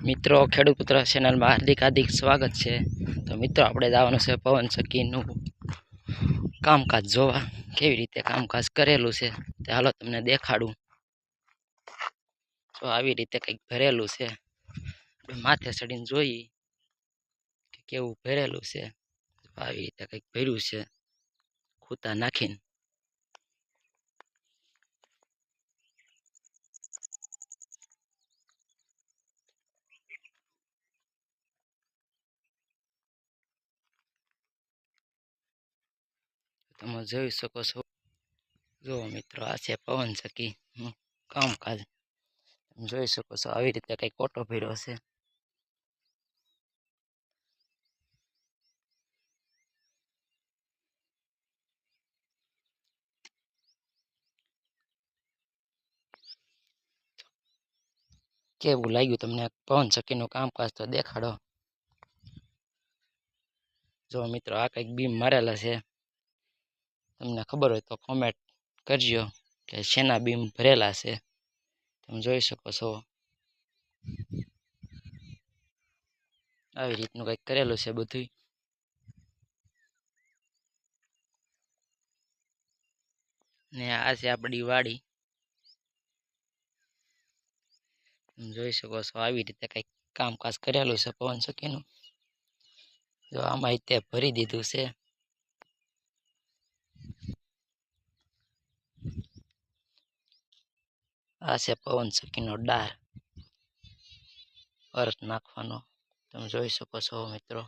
મિત્રો ખેડૂત પુત્ર ચેનલમાં હાર્દિક સ્વાગત છે। તો મિત્રો આપણે જવાનું છે પવન ચક્કીનું કામકાજ જોવા, કેવી રીતે કામકાજ કરેલું છે તે હાલો તમને દેખાડું। તો આવી રીતે કંઈક ભરેલું છે, માથે ચડીને જોઈએ કે કેવું ભરેલું છે। આવી રીતે કંઈક ભર્યું છે ખૂતા નાખીને। તમે જોઈ શકો છો। જો મિત્રો આ છે પવન ચક્કીનું કામકાજ, તમે જોઈ શકો છો। આવી રીતે કંઈક ઓટો ભર્યો છે। કેવું લાગ્યું તમને પવન ચક્કીનું કામકાજ તો દેખાડો। જો મિત્રો આ કંઈક બીમ મારેલા છે, તમને ખબર હોય તો કોમેન્ટ કરજો કે શેના બીમ ભરેલા છે। તમે જોઈ શકો છો આવી રીતનું કંઈક કરેલું છે બધું। ને આ છે આપણી વાડી, તમે જોઈ શકો છો। આવી રીતે કંઈક કામકાજ કરેલું છે પવન ચક્કીનું। જો આમાં તે ભરી દીધું છે। આ છે પવન ચક્કીનો ડાર, અર્થ નાખવાનો, તમે જોઈ શકો છો મિત્રો।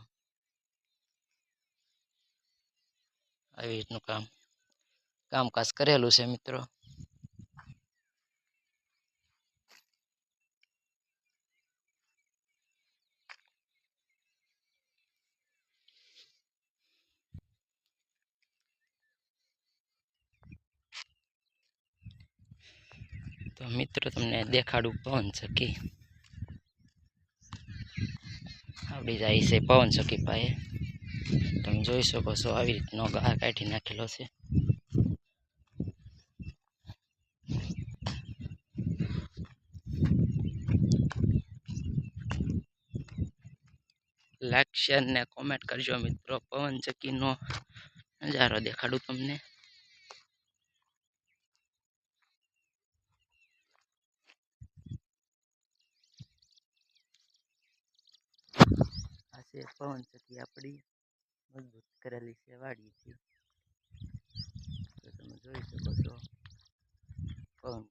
આવી રીતનું કામકાજ કરેલું છે મિત્રો। તો મિત્રો તમને દેખાડું પવન ચક્કી આપણી જાય છે પવન ચક્કી પાસે, તમે જોઈ શકો છો। આવી રીતનો ગાર કાઢી નાખેલો છે। લાઈક શેર ને કોમેન્ટ કરજો મિત્રો। પવન ચક્કીનો નજારો દેખાડું તમને। આ છે પવન ચક્કી આપણી મજબૂત કરેલી છે વાડીથી, તો તમે જોઈ શકો છો પવન